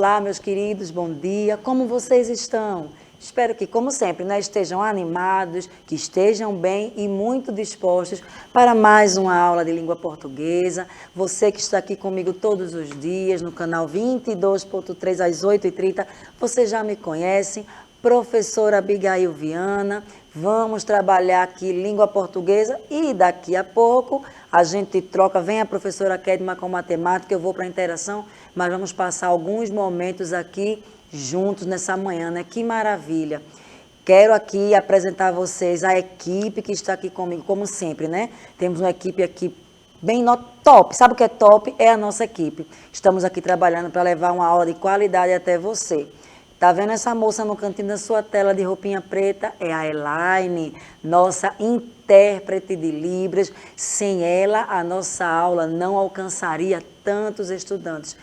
Olá, meus queridos, bom dia. Como vocês estão? Espero que, como sempre, né, estejam animados, que estejam bem e muito dispostos para mais uma aula de língua portuguesa. Você que está aqui comigo todos os dias no canal 22.3 às 8h30, você já me conhece, professora Abigail Viana. Vamos trabalhar aqui língua portuguesa e daqui a pouco a gente troca, vem a professora Kedma com matemática, eu vou para a interação, mas vamos passar alguns momentos aqui juntos nessa manhã, né? Que maravilha! Quero aqui apresentar a vocês a equipe que está aqui comigo, como sempre, né? Temos uma equipe aqui bem top. Sabe o que é top? É a nossa equipe. Estamos aqui trabalhando para levar uma aula de qualidade até você. Tá vendo essa moça no cantinho da sua tela de roupinha preta? É a Elaine, nossa intérprete de Libras. Sem ela, a nossa aula não alcançaria tantos estudantes.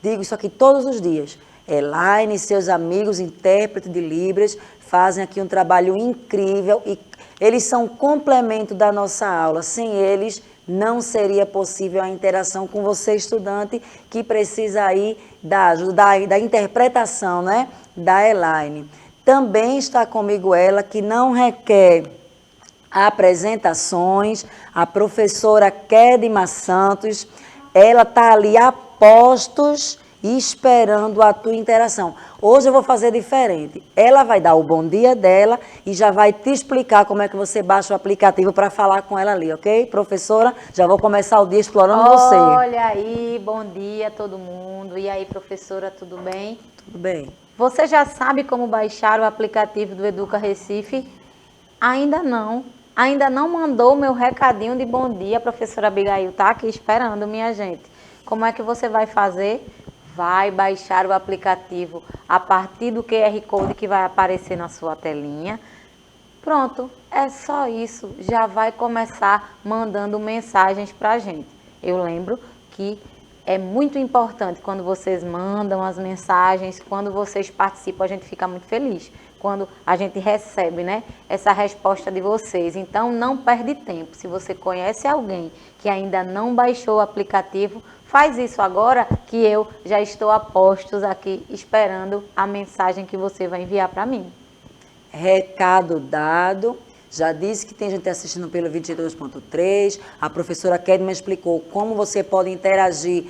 Digo isso aqui todos os dias. Elaine e seus amigos intérpretes de Libras fazem aqui um trabalho incrível e eles são um complemento da nossa aula. Sem eles, não seria possível a interação com você, estudante, que precisa aí da ajuda, da interpretação, né, da Elaine. Também está comigo ela, que não requer apresentações, a professora Kedma Santos. Ela está ali a postos e esperando a tua interação. Hoje eu vou fazer diferente. Ela vai dar o bom dia dela e já vai te explicar como é que você baixa o aplicativo para falar com ela ali, ok? Professora, já vou começar o dia explorando você. Olha aí, bom dia a todo mundo. E aí, professora, tudo bem? Tudo bem. Você já sabe como baixar o aplicativo do Educa Recife? Ainda não. Ainda não mandou o meu recadinho de bom dia, a professora Abigail tá aqui esperando, minha gente. Como é que você vai fazer? Vai baixar o aplicativo a partir do QR Code que vai aparecer na sua telinha. Pronto, é só isso. Já vai começar mandando mensagens para a gente. Eu lembro que é muito importante quando vocês mandam as mensagens, quando vocês participam, a gente fica muito feliz. Quando a gente recebe, né, essa resposta de vocês. Então, não perde tempo. Se você conhece alguém que ainda não baixou o aplicativo, faz isso agora, que eu já estou a postos aqui esperando a mensagem que você vai enviar para mim. Recado dado. Já disse que tem gente assistindo pelo 22.3. A professora Kedma explicou como você pode interagir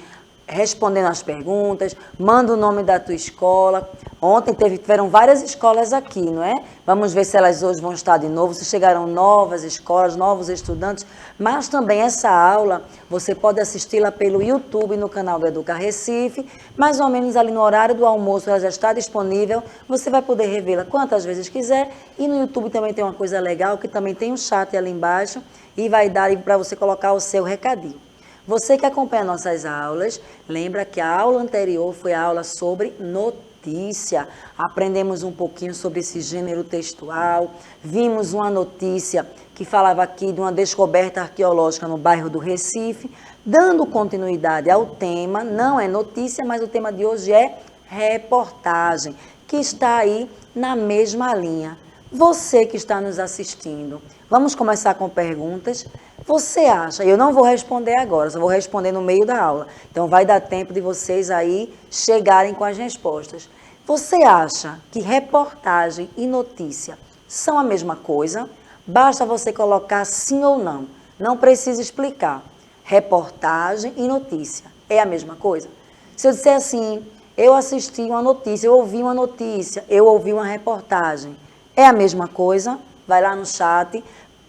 respondendo as perguntas, manda o nome da tua escola. Ontem tiveram várias escolas aqui, não é? Vamos ver se elas hoje vão estar de novo, se chegaram novas escolas, novos estudantes. Mas também essa aula, você pode assisti-la pelo YouTube no canal do Educa Recife. Mais ou menos ali no horário do almoço ela já está disponível. Você vai poder revê-la quantas vezes quiser. E no YouTube também tem uma coisa legal, que também tem um chat ali embaixo e vai dar para você colocar o seu recadinho. Você que acompanha nossas aulas, lembra que a aula anterior foi a aula sobre notícia. Aprendemos um pouquinho sobre esse gênero textual, vimos uma notícia que falava aqui de uma descoberta arqueológica no bairro do Recife, dando continuidade ao tema, não é notícia, mas o tema de hoje é reportagem, que está aí na mesma linha. Você que está nos assistindo, vamos começar com perguntas. Você acha, eu não vou responder agora, só vou responder no meio da aula, então vai dar tempo de vocês aí chegarem com as respostas. Você acha que reportagem e notícia são a mesma coisa? Basta você colocar sim ou não, não precisa explicar. Reportagem e notícia é a mesma coisa? Se eu disser assim, eu assisti uma notícia, eu ouvi uma notícia, eu ouvi uma reportagem, é a mesma coisa? Vai lá no chat.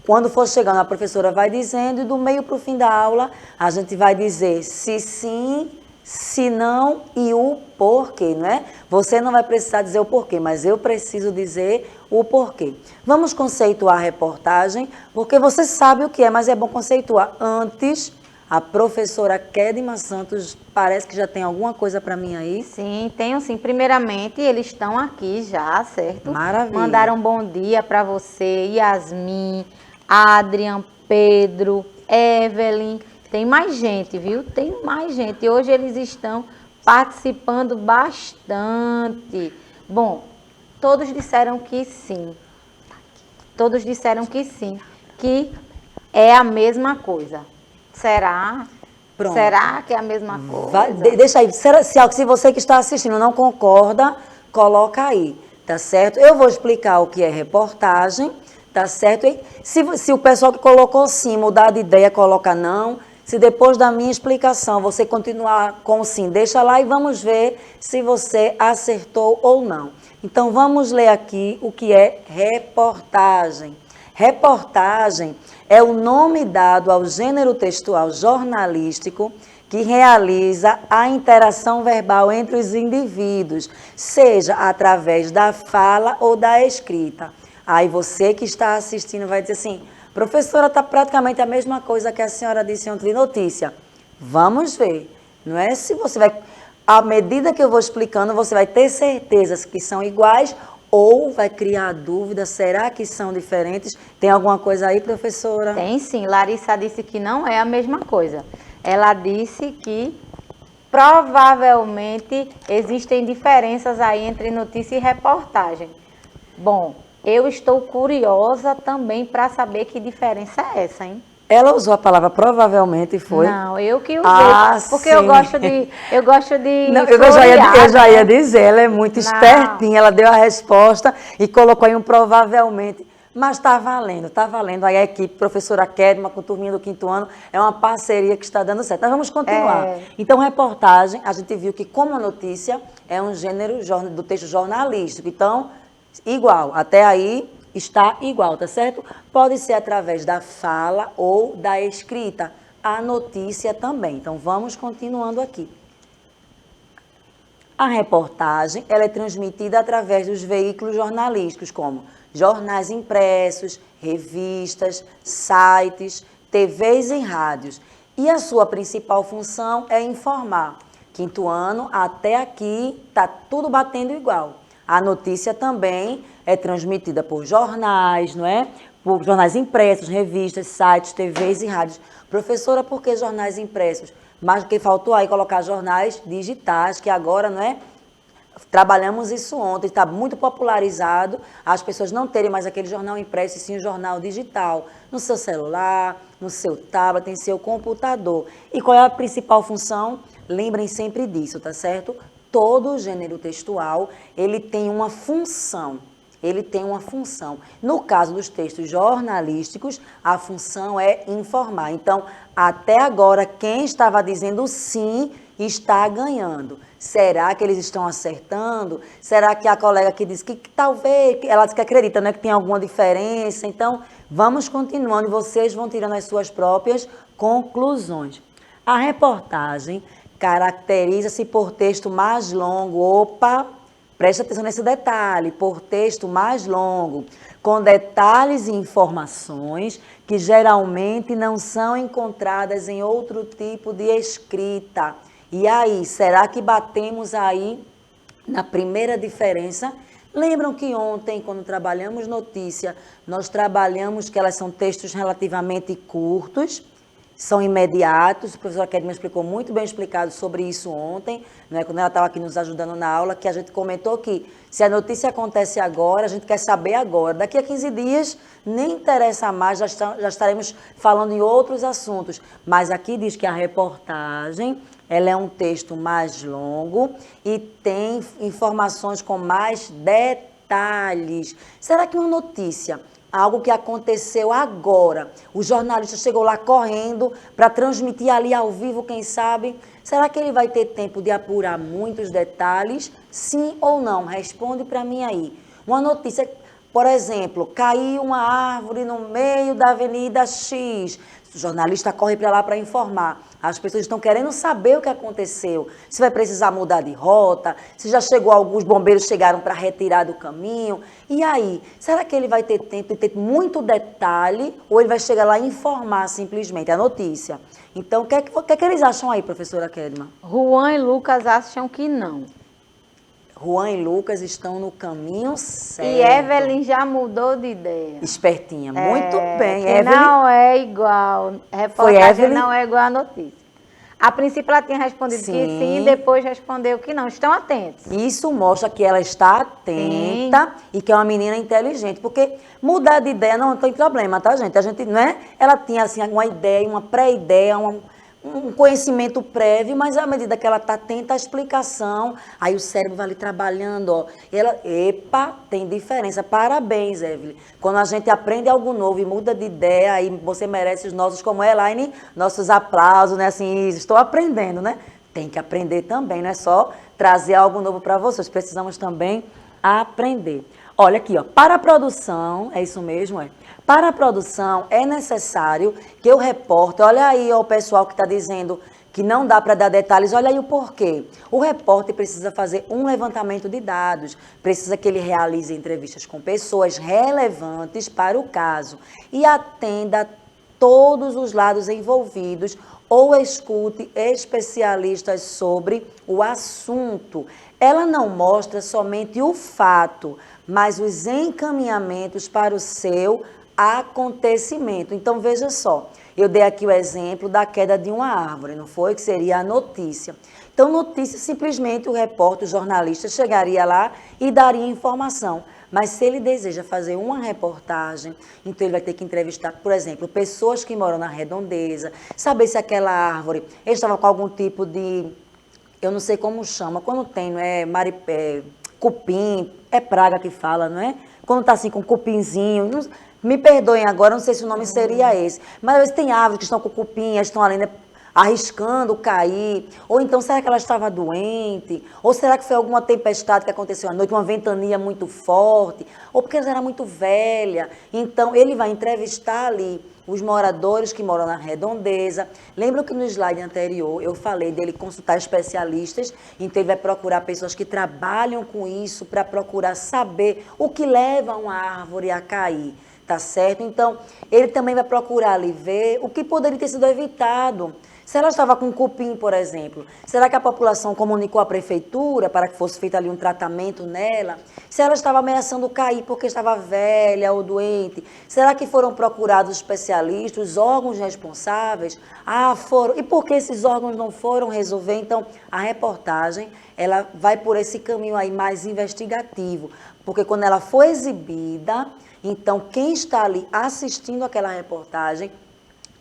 Quando for chegando, a professora vai dizendo e do meio para o fim da aula, a gente vai dizer se sim, se não e o porquê, né? Você não vai precisar dizer o porquê, mas eu preciso dizer o porquê. Vamos conceituar a reportagem, porque você sabe o que é, mas é bom conceituar. Antes, a professora Kedma Santos parece que já tem alguma coisa para mim aí. Sim, tenho sim. Primeiramente, eles estão aqui já, certo? Maravilha. Mandaram um bom dia para você, Yasmin, Adrian, Pedro, Evelyn. Tem mais gente, viu? Tem mais gente. Hoje eles estão participando bastante. Bom, todos disseram que sim. Todos disseram que sim, que é a mesma coisa. Será? Pronto. Será que é a mesma coisa? Deixa aí, se você que está assistindo não concorda, coloca aí, tá certo? Eu vou explicar o que é reportagem, tá certo? E se o pessoal que colocou sim, mudar de ideia, coloca não. Se depois da minha explicação você continuar com sim, deixa lá e vamos ver se você acertou ou não. Então vamos ler aqui o que é reportagem. Reportagem é o nome dado ao gênero textual jornalístico que realiza a interação verbal entre os indivíduos, seja através da fala ou da escrita. Aí você que está assistindo vai dizer assim, professora, está praticamente a mesma coisa que a senhora disse ontem de notícia. Vamos ver. Não é se você vai... À medida que eu vou explicando, você vai ter certezas que são iguais ou vai criar dúvida, será que são diferentes? Tem alguma coisa aí, professora? Tem sim. Larissa disse que não é a mesma coisa. Ela disse que provavelmente existem diferenças aí entre notícia e reportagem. Bom, eu estou curiosa também para saber que diferença é essa, hein? Ela usou a palavra provavelmente, foi? Não, eu que usei, porque sim. eu gosto de Não, eu já ia dizer, ela é muito espertinha, ela deu a resposta e colocou aí um provavelmente. Mas está valendo, está valendo. Aí a equipe, professora Kedma, com a turminha do 5º ano, é uma parceria que está dando certo. Então vamos continuar. Então, reportagem, a gente viu que como a notícia é um gênero do texto jornalístico. Então, igual, até aí está igual, tá certo? Pode ser através da fala ou da escrita. A notícia também. Então, vamos continuando aqui. A reportagem, ela é transmitida através dos veículos jornalísticos, como jornais impressos, revistas, sites, TVs e rádios. E a sua principal função é informar. 5º ano, até aqui, está tudo batendo igual. A notícia também é transmitida por jornais, não é? Por jornais impressos, revistas, sites, TVs e rádios. Professora, por que jornais impressos? Mas o que faltou aí colocar jornais digitais, que agora, não é? Trabalhamos isso ontem, está muito popularizado, as pessoas não terem mais aquele jornal impresso, e sim o jornal digital, no seu celular, no seu tablet, em seu computador. E qual é a principal função? Lembrem sempre disso, tá certo? Todo gênero textual, ele tem uma função. Ele tem uma função. No caso dos textos jornalísticos, a função é informar. Então, até agora, quem estava dizendo sim está ganhando. Será que eles estão acertando? Será que a colega que disse que talvez, ela disse que acredita, né, que tem alguma diferença? Então, vamos continuando e vocês vão tirando as suas próprias conclusões. A reportagem caracteriza-se por texto mais longo. Opa! Preste atenção nesse detalhe, por texto mais longo, com detalhes e informações que geralmente não são encontradas em outro tipo de escrita. E aí, será que batemos aí na primeira diferença? Lembram que ontem, quando trabalhamos notícia, nós trabalhamos que elas são textos relativamente curtos, são imediatos. A professora Kedma explicou muito bem explicado sobre isso ontem, né, quando ela estava aqui nos ajudando na aula, que a gente comentou que se a notícia acontece agora, a gente quer saber agora. Daqui a 15 dias, nem interessa mais, já estaremos falando em outros assuntos. Mas aqui diz que a reportagem, ela é um texto mais longo e tem informações com mais detalhes. Será que uma notícia, algo que aconteceu agora, o jornalista chegou lá correndo para transmitir ali ao vivo, quem sabe? Será que ele vai ter tempo de apurar muitos detalhes? Sim ou não? Responde para mim aí. Uma notícia, por exemplo, caiu uma árvore no meio da Avenida X. O jornalista corre para lá para informar. As pessoas estão querendo saber o que aconteceu, se vai precisar mudar de rota, se já chegou, alguns bombeiros chegaram para retirar do caminho. E aí, será que ele vai ter tempo de ter muito detalhe ou ele vai chegar lá e informar simplesmente a notícia? Então, o que é que eles acham aí, professora Kedma? Juan e Lucas acham que não. Juan e Lucas estão no caminho certo. E Evelyn já mudou de ideia. Espertinha, muito bem. Que Evelyn não é igual. Reportagem não é igual a notícia. A princípio ela tinha respondido que sim, depois respondeu que não. Estão atentos. Isso mostra que ela está atenta e que é uma menina inteligente. Porque mudar de ideia não tem problema, tá, gente? A gente, não é? Ela tinha assim uma ideia, uma pré-ideia, um conhecimento prévio, mas à medida que ela está atenta à explicação, aí o cérebro vai ali trabalhando, ó. E ela, epa, tem diferença. Parabéns, Evelyn. Quando a gente aprende algo novo e muda de ideia, aí você merece os nossos, como é, Elaine, nossos aplausos, né? Assim, estou aprendendo, né? Tem que aprender também, não é só trazer algo novo para vocês, precisamos também aprender. Olha aqui, ó, para a produção, é isso mesmo, é? Para a produção é necessário que o repórter, olha aí ó, o pessoal que está dizendo que não dá para dar detalhes, olha aí o porquê. O repórter precisa fazer um levantamento de dados, precisa que ele realize entrevistas com pessoas relevantes para o caso e atenda todos os lados envolvidos ou escute especialistas sobre o assunto. Ela não mostra somente o fato, mas os encaminhamentos para o seu acontecimento. Então, veja só, eu dei aqui o exemplo da queda de uma árvore, não foi? Que seria a notícia. Então, notícia, simplesmente o repórter, o jornalista, chegaria lá e daria informação. Mas se ele deseja fazer uma reportagem, então ele vai ter que entrevistar, por exemplo, pessoas que moram na redondeza, saber se aquela árvore estava com algum tipo de, eu não sei como chama, quando tem, não é, cupim, é praga que fala, não é? Quando está assim com cupinzinho, não, me perdoem agora, não sei se o nome seria esse, mas às vezes tem árvores que estão com cupim, estão ali, né, arriscando cair, ou então será que ela estava doente, ou será que foi alguma tempestade que aconteceu à noite, uma ventania muito forte, ou porque ela era muito velha. Então ele vai entrevistar ali os moradores que moram na redondeza. Lembra que no slide anterior eu falei dele consultar especialistas, então ele vai procurar pessoas que trabalham com isso para procurar saber o que leva uma árvore a cair. Tá certo? Então, ele também vai procurar ali ver o que poderia ter sido evitado. Se ela estava com cupim, por exemplo, será que a população comunicou à prefeitura para que fosse feito ali um tratamento nela? Se ela estava ameaçando cair porque estava velha ou doente, será que foram procurados os especialistas, os órgãos responsáveis? Ah, foram. E por que esses órgãos não foram resolver? Então, a reportagem, ela vai por esse caminho aí mais investigativo, porque quando ela for exibida, então quem está ali assistindo aquela reportagem,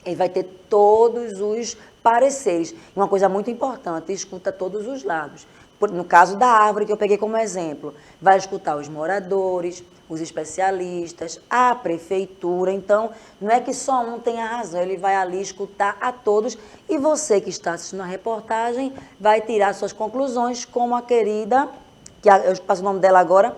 ele vai ter todos os pareceres. Uma coisa muito importante, escuta todos os lados. No caso da árvore, que eu peguei como exemplo, vai escutar os moradores, os especialistas, a prefeitura. Então, não é que só um tenha razão, ele vai ali escutar a todos e você que está assistindo a reportagem vai tirar suas conclusões, como a querida, eu passo o nome dela agora,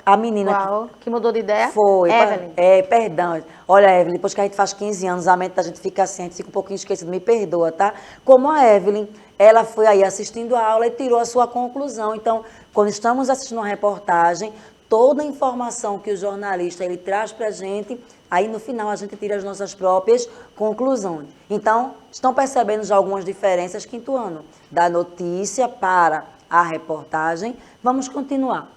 a menina. Qual? Que mudou de ideia? Foi. Evelyn. Perdão. Olha, Evelyn, depois que a gente faz 15 anos, a mente da gente fica assim, a gente fica um pouquinho esquecido, me perdoa, tá? Como a Evelyn, ela foi aí assistindo a aula e tirou a sua conclusão. Então, quando estamos assistindo uma reportagem, toda a informação que o jornalista ele traz para a gente, aí no final a gente tira as nossas próprias conclusões. Então, estão percebendo já algumas diferenças, quinto ano, da notícia para a reportagem. Vamos continuar.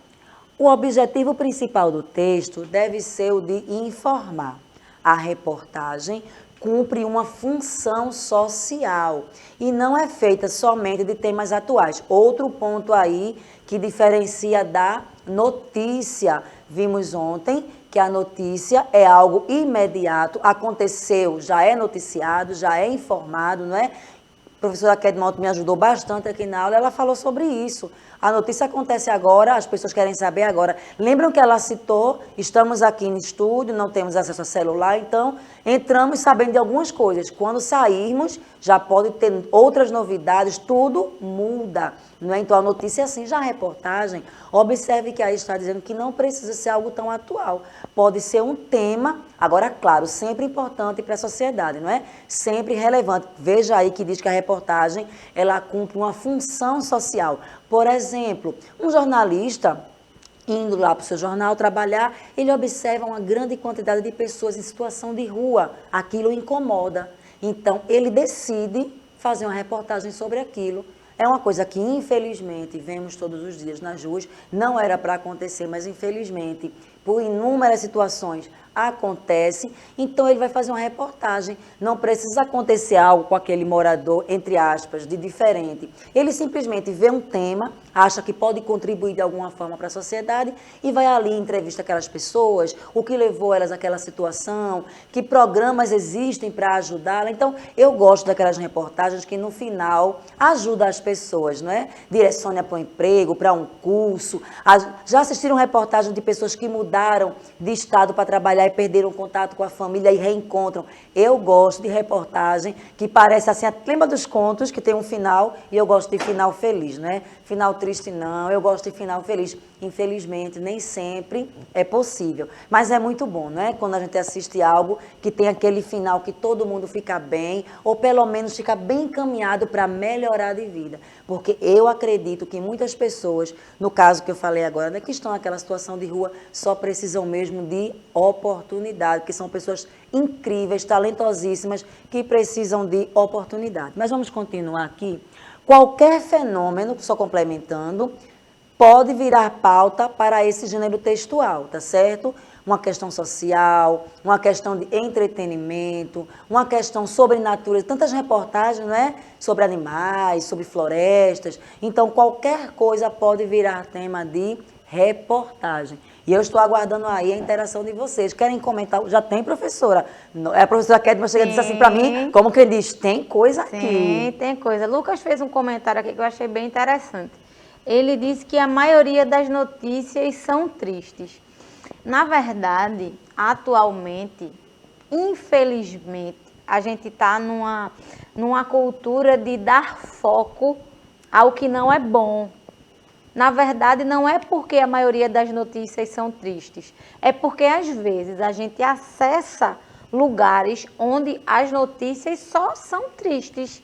O objetivo principal do texto deve ser o de informar. A reportagem cumpre uma função social e não é feita somente de temas atuais. Outro ponto aí que diferencia da notícia. Vimos ontem que a notícia é algo imediato, aconteceu, já é noticiado, já é informado, não é? A professora Kedmont me ajudou bastante aqui na aula, ela falou sobre isso. A notícia acontece agora, as pessoas querem saber agora. Lembram que ela citou, estamos aqui no estúdio, não temos acesso a celular, então entramos sabendo de algumas coisas. Quando sairmos, já pode ter outras novidades, tudo muda. Não é? Então a notícia é assim, já a reportagem, observe que aí está dizendo que não precisa ser algo tão atual. Pode ser um tema, agora claro, sempre importante para a sociedade, não é? Sempre relevante. Veja aí que diz que a reportagem, ela cumpre uma função social. Por exemplo, um jornalista, indo lá para o seu jornal trabalhar, ele observa uma grande quantidade de pessoas em situação de rua. Aquilo o incomoda. Então, ele decide fazer uma reportagem sobre aquilo. É uma coisa que, infelizmente, vemos todos os dias nas ruas. Não era para acontecer, mas, infelizmente, por inúmeras situações, acontece, então ele vai fazer uma reportagem. Não precisa acontecer algo com aquele morador, entre aspas, de diferente. Ele simplesmente vê um tema, acha que pode contribuir de alguma forma para a sociedade e vai ali, entrevista aquelas pessoas, o que levou elas àquela situação, que programas existem para ajudá-la. Então, eu gosto daquelas reportagens que no final ajudam as pessoas, não é? Direciona para um emprego, para um curso. Já assistiram reportagens de pessoas que mudaram de estado para trabalhar e perderam contato com a família e reencontram. Eu gosto de reportagem que parece assim, lembra dos contos que tem um final, e eu gosto de final feliz, né? Final triste não, eu gosto de final feliz. Infelizmente, nem sempre é possível, mas é muito bom, né? Quando a gente assiste algo que tem aquele final que todo mundo fica bem, ou pelo menos fica bem encaminhado para melhorar de vida. Porque eu acredito que muitas pessoas, no caso que eu falei agora, né, que estão naquela situação de rua, só precisam mesmo de oportunidade, que são pessoas incríveis, talentosíssimas, que precisam de oportunidade. Mas vamos continuar aqui. Qualquer fenômeno, só complementando, pode virar pauta para esse gênero textual, tá certo? Uma questão social, uma questão de entretenimento, uma questão sobre natureza, tantas reportagens, não é? Sobre animais, sobre florestas. Então, qualquer coisa pode virar tema de reportagem. E eu estou aguardando aí a interação de vocês. Querem comentar? Já tem, professora? A professora Kedma chega e disse assim para mim, como que diz, tem coisa aqui. Sim, tem coisa. Lucas fez um comentário aqui que eu achei bem interessante. Ele disse que a maioria das notícias são tristes. Na verdade, atualmente, infelizmente, a gente está numa cultura de dar foco ao que não é bom. Na verdade, não é porque a maioria das notícias são tristes, é porque às vezes a gente acessa lugares onde as notícias só são tristes,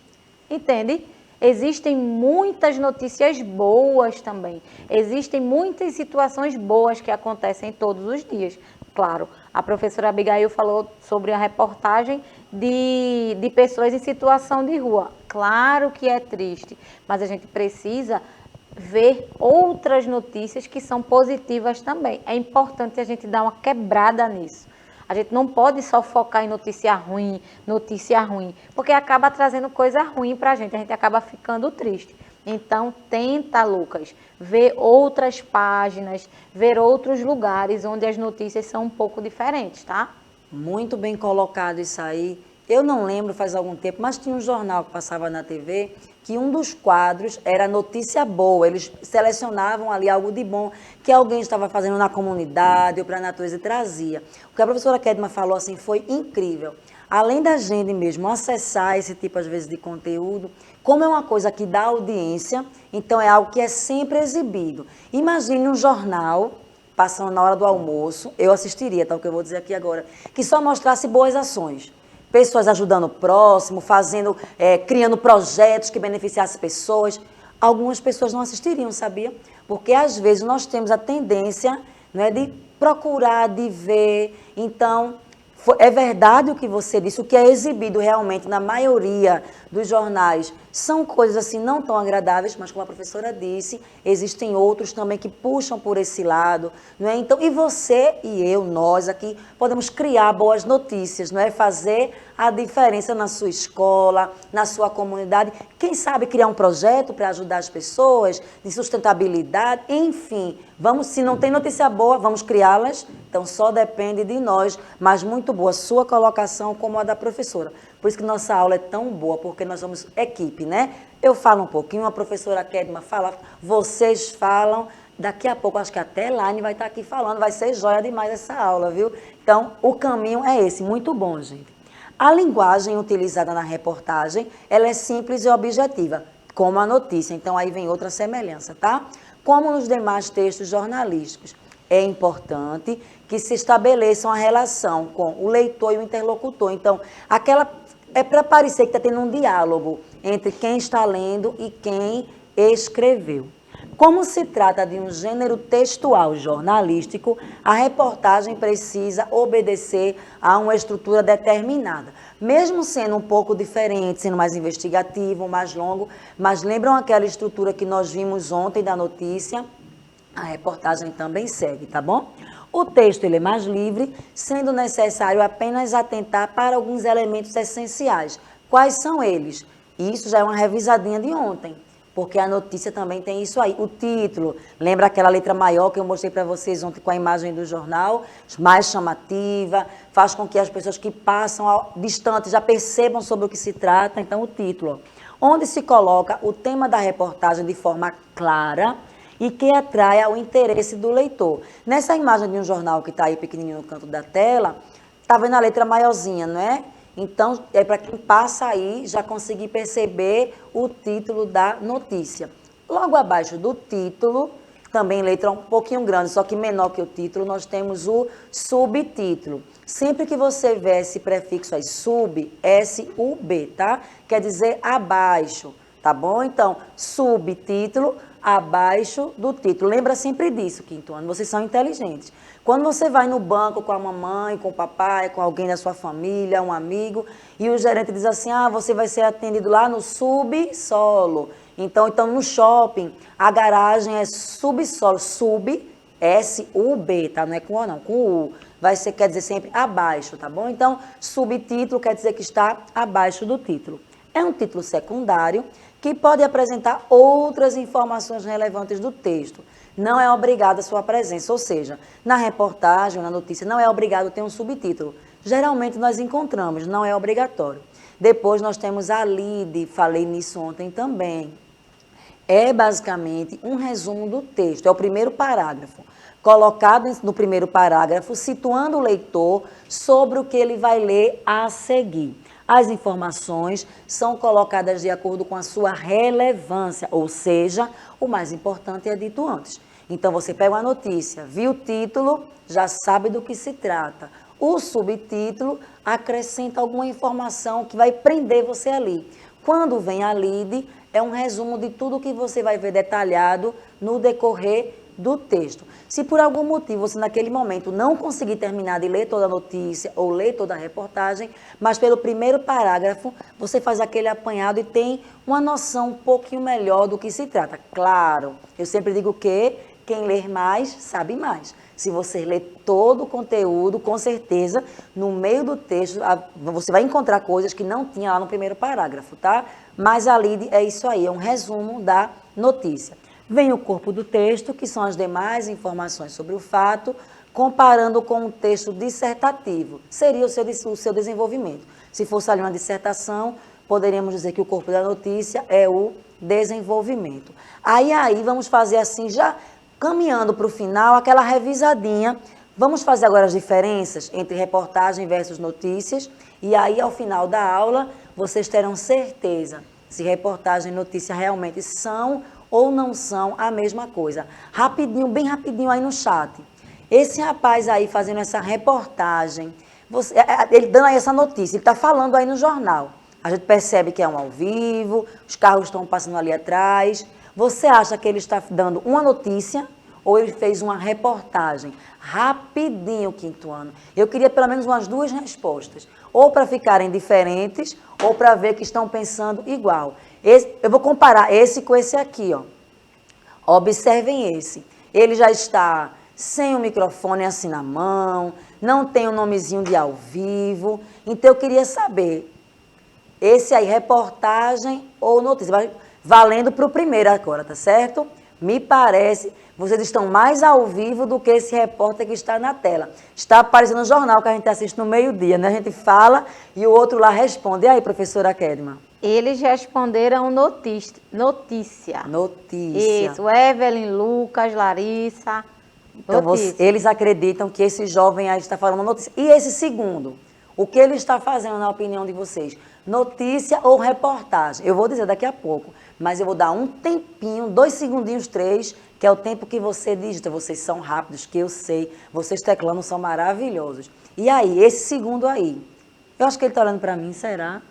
entende? Existem muitas notícias boas também, existem muitas situações boas que acontecem todos os dias. Claro, a professora Abigail falou sobre a reportagem de pessoas em situação de rua. Claro que é triste, mas a gente precisa ver outras notícias que são positivas também. É importante a gente dar uma quebrada nisso. A gente não pode só focar em notícia ruim, porque acaba trazendo coisa ruim para a gente acaba ficando triste. Então, tenta, Lucas, ver outras páginas, ver outros lugares onde as notícias são um pouco diferentes, tá? Muito bem colocado isso aí. Eu não lembro faz algum tempo, mas tinha um jornal que passava na TV que um dos quadros era notícia boa. Eles selecionavam ali algo de bom que alguém estava fazendo na comunidade ou para a natureza e trazia. O que a professora Kedma falou assim foi incrível. Além da gente mesmo acessar esse tipo, às vezes, de conteúdo, como é uma coisa que dá audiência, então é algo que é sempre exibido. Imagine um jornal passando na hora do almoço, eu assistiria, tá, o que eu vou dizer aqui agora, que só mostrasse boas ações. Pessoas ajudando o próximo, criando projetos que beneficiassem pessoas. Algumas pessoas não assistiriam, sabia? Porque às vezes nós temos a tendência, né, de procurar, de ver. Então, é verdade o que você disse, o que é exibido realmente na maioria dos jornais são coisas assim não tão agradáveis, mas como a professora disse, existem outros também que puxam por esse lado, não é? Então, e você e eu, nós aqui, podemos criar boas notícias, não é? Fazer a diferença na sua escola, na sua comunidade, quem sabe criar um projeto para ajudar as pessoas, de sustentabilidade, enfim, se não tem notícia boa, vamos criá-las, então só depende de nós, mas muito boa sua colocação como a da professora. Por isso que nossa aula é tão boa, porque nós somos equipe, né? Eu falo um pouquinho, a professora Kedma fala, vocês falam, daqui a pouco, acho que até Elaine vai estar aqui falando, vai ser joia demais essa aula, viu? Então, o caminho é esse, muito bom, gente. A linguagem utilizada na reportagem, ela é simples e objetiva, como a notícia, então aí vem outra semelhança, tá? Como nos demais textos jornalísticos, é importante que se estabeleça uma relação com o leitor e o interlocutor. Então, é para parecer que está tendo um diálogo entre quem está lendo e quem escreveu. Como se trata de um gênero textual jornalístico, a reportagem precisa obedecer a uma estrutura determinada. Mesmo sendo um pouco diferente, sendo mais investigativo, mais longo, mas lembram aquela estrutura que nós vimos ontem da notícia? A reportagem também segue, tá bom? O texto ele é mais livre, sendo necessário apenas atentar para alguns elementos essenciais. Quais são eles? Isso já é uma revisadinha de ontem, porque a notícia também tem isso aí. O título, lembra aquela letra maior que eu mostrei para vocês ontem com a imagem do jornal? Mais chamativa, faz com que as pessoas que passam distante já percebam sobre o que se trata. Então, o título, onde se coloca o tema da reportagem de forma clara e que atraia o interesse do leitor. Nessa imagem de um jornal que está aí pequenininho no canto da tela, está vendo a letra maiorzinha, não é? Então, é para quem passa aí já conseguir perceber o título da notícia. Logo abaixo do título, também letra um pouquinho grande, só que menor que o título, nós temos o subtítulo. Sempre que você vê esse prefixo aí, sub, S-U-B, tá? Quer dizer abaixo, tá bom? Então, subtítulo, abaixo do título. Lembra sempre disso, quinto ano, vocês são inteligentes. Quando você vai no banco com a mamãe, com o papai, com alguém da sua família, um amigo, e o gerente diz assim, você vai ser atendido lá no subsolo. Então no shopping, a garagem é subsolo, sub, S-U-B, tá? Não é com O não, com U. Quer dizer sempre abaixo, tá bom? Então, subtítulo quer dizer que está abaixo do título. É um título secundário que pode apresentar outras informações relevantes do texto. Não é obrigada a sua presença, ou seja, na reportagem, na notícia, não é obrigado ter um subtítulo. Geralmente nós encontramos, não é obrigatório. Depois nós temos a lide, falei nisso ontem também. É basicamente um resumo do texto, é o primeiro parágrafo. Colocado no primeiro parágrafo, situando o leitor sobre o que ele vai ler a seguir. As informações são colocadas de acordo com a sua relevância, ou seja, o mais importante é dito antes. Então, você pega uma notícia, viu o título, já sabe do que se trata. O subtítulo acrescenta alguma informação que vai prender você ali. Quando vem a lide, é um resumo de tudo que você vai ver detalhado no decorrer do texto. Se por algum motivo você naquele momento não conseguir terminar de ler toda a notícia ou ler toda a reportagem, mas pelo primeiro parágrafo você faz aquele apanhado e tem uma noção um pouquinho melhor do que se trata. Claro, eu sempre digo que quem ler mais sabe mais. Se você ler todo o conteúdo, com certeza, no meio do texto, você vai encontrar coisas que não tinha lá no primeiro parágrafo, tá? Mas ali é isso aí, é um resumo da notícia. Vem o corpo do texto, que são as demais informações sobre o fato, comparando com um texto dissertativo. Seria o seu desenvolvimento. Se fosse ali uma dissertação, poderíamos dizer que o corpo da notícia é o desenvolvimento. Aí vamos fazer assim, já caminhando para o final, aquela revisadinha. Vamos fazer agora as diferenças entre reportagem versus notícias. E aí, ao final da aula, vocês terão certeza se reportagem e notícia realmente são ou não são a mesma coisa. Rapidinho, bem rapidinho aí no chat. Esse rapaz aí fazendo essa reportagem, ele dando aí essa notícia, ele está falando aí no jornal. A gente percebe que é um ao vivo, os carros estão passando ali atrás. Você acha que ele está dando uma notícia ou ele fez uma reportagem? Rapidinho, quinto ano. Eu queria pelo menos umas duas respostas. Ou para ficarem diferentes, ou para ver que estão pensando igual. Eu vou comparar esse com esse aqui, ó. Observem esse. Ele já está sem o microfone assim na mão, não tem o nomezinho de ao vivo. Então eu queria saber, esse aí, reportagem ou notícia? Valendo para o primeiro agora, tá certo? Me parece, vocês estão mais ao vivo do que esse repórter que está na tela. Está aparecendo no jornal que a gente assiste no meio-dia, né? A gente fala e o outro lá responde. E aí, professora Kedma? Eles responderam notícia. Notícia. Isso, Evelyn, Lucas, Larissa. Então, eles acreditam que esse jovem aí está falando notícia. E esse segundo? O que ele está fazendo, na opinião de vocês? Notícia ou reportagem? Eu vou dizer daqui a pouco, mas eu vou dar um tempinho, 2 segundinhos, 3, que é o tempo que você digita. Vocês são rápidos, que eu sei. Vocês teclando são maravilhosos. E aí, esse segundo aí? Eu acho que ele está olhando para mim, será?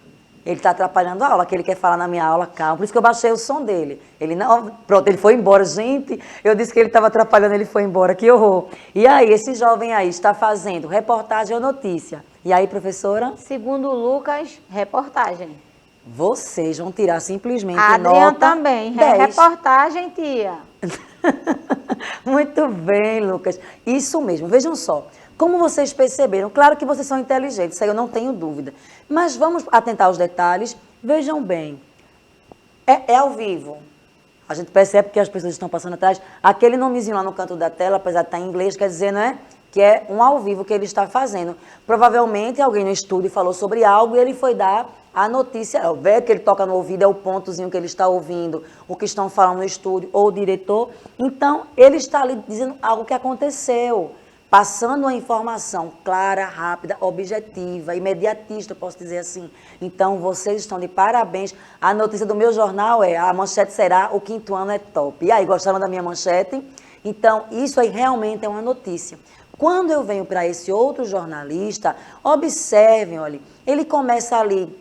Ele está atrapalhando a aula, que ele quer falar na minha aula, calma. Por isso que eu baixei o som dele. Ele não, pronto, ele foi embora. Gente, eu disse que ele estava atrapalhando, ele foi embora, que horror. E aí, esse jovem aí está fazendo reportagem ou notícia? E aí, professora? Segundo Lucas, reportagem. Vocês vão tirar simplesmente Adriana nota também, 10. reportagem, tia. Muito bem, Lucas. Isso mesmo. Vejam só. Como vocês perceberam, claro que vocês são inteligentes, isso aí eu não tenho dúvida. Mas vamos atentar aos detalhes. Vejam bem. É ao vivo. A gente percebe que as pessoas estão passando atrás. Aquele nomezinho lá no canto da tela, apesar de estar em inglês, quer dizer, não é? Que é um ao vivo que ele está fazendo. Provavelmente alguém no estúdio falou sobre algo e ele foi dar a notícia. Vê que ele toca no ouvido, é o pontozinho que ele está ouvindo, o que estão falando no estúdio, ou o diretor. Então, ele está ali dizendo algo que aconteceu, passando uma informação clara, rápida, objetiva, imediatista, posso dizer assim. Então, vocês estão de parabéns. A notícia do meu jornal a manchete será: o 5º ano é top. E aí, gostaram da minha manchete? Então, isso aí realmente é uma notícia. Quando eu venho para esse outro jornalista, observem, olha, ele começa ali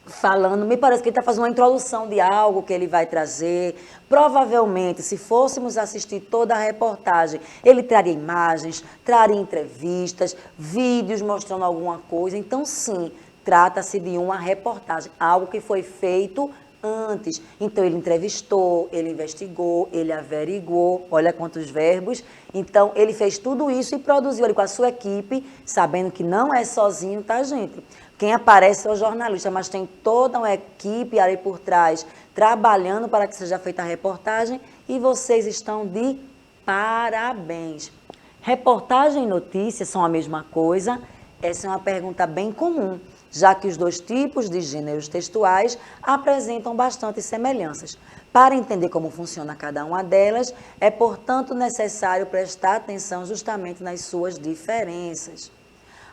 falando, me parece que ele está fazendo uma introdução de algo que ele vai trazer. Provavelmente, se fôssemos assistir toda a reportagem, ele traria imagens, traria entrevistas, vídeos mostrando alguma coisa. Então, sim, trata-se de uma reportagem, algo que foi feito antes. Então, ele entrevistou, ele investigou, ele averiguou, olha quantos verbos. Então, ele fez tudo isso e produziu ali com a sua equipe, sabendo que não é sozinho, tá, gente? Quem aparece é o jornalista, mas tem toda uma equipe ali por trás, trabalhando para que seja feita a reportagem, e vocês estão de parabéns. Reportagem e notícia são a mesma coisa? Essa é uma pergunta bem comum, já que os dois tipos de gêneros textuais apresentam bastantes semelhanças. Para entender como funciona cada uma delas, é, portanto, necessário prestar atenção justamente nas suas diferenças.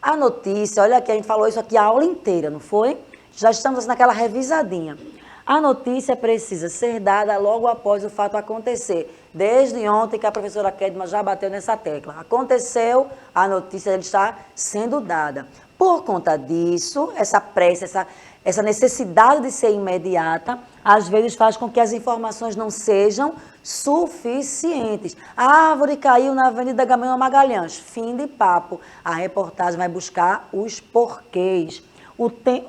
A notícia, olha aqui, a gente falou isso aqui a aula inteira, não foi? Já estamos naquela revisadinha. A notícia precisa ser dada logo após o fato acontecer. Desde ontem que a professora Kedma já bateu nessa tecla. Aconteceu, a notícia está sendo dada. Por conta disso, essa pressa, essa necessidade de ser imediata, às vezes faz com que as informações não sejam suficientes. A árvore caiu na Avenida Gamaliel Magalhães. Fim de papo. A reportagem vai buscar os porquês.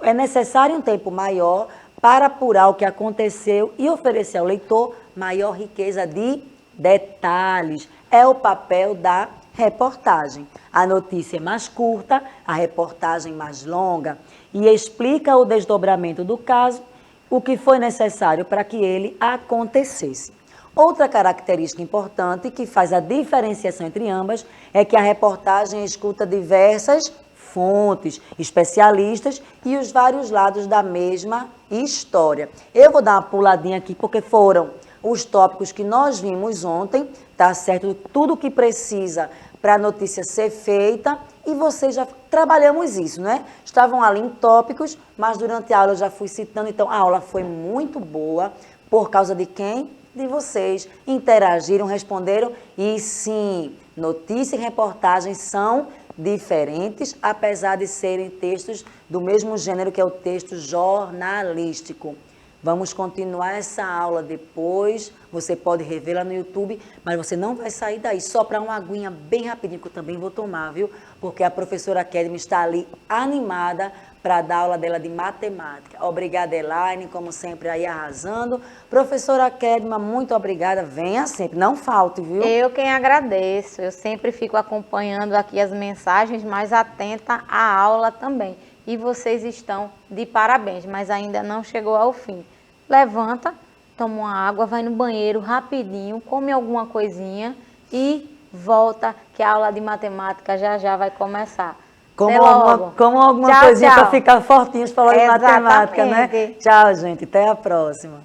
É necessário um tempo maior para apurar o que aconteceu e oferecer ao leitor maior riqueza de detalhes. É o papel da reportagem. A notícia é mais curta, a reportagem mais longa, e explica o desdobramento do caso, o que foi necessário para que ele acontecesse. Outra característica importante que faz a diferenciação entre ambas é que a reportagem escuta diversas fontes, especialistas e os vários lados da mesma história. Eu vou dar uma puladinha aqui porque foram os tópicos que nós vimos ontem, tá certo? Tudo o que precisa para a notícia ser feita, e vocês já trabalhamos isso, né? Estavam ali em tópicos, mas durante a aula eu já fui citando, então a aula foi muito boa, por causa de quem? De vocês. Interagiram, responderam, e sim, notícia e reportagem são diferentes, apesar de serem textos do mesmo gênero, que é o texto jornalístico. Vamos continuar essa aula depois, você pode revê-la no YouTube, mas você não vai sair daí, só para uma aguinha bem rapidinho, que eu também vou tomar, viu? Porque a professora Kedma está ali animada para dar aula dela de matemática. Obrigada, Elaine, como sempre aí arrasando. Professora Kedma, muito obrigada, venha sempre, não falte, viu? Eu quem agradeço, eu sempre fico acompanhando aqui as mensagens, mas atenta à aula também. E vocês estão de parabéns, mas ainda não chegou ao fim. Levanta, toma uma água, vai no banheiro rapidinho, come alguma coisinha e volta, que a aula de matemática já vai começar. Como alguma Tchau, coisinha tchau. para ficar fortinhos falando de matemática, né? Tchau, gente. Até a próxima.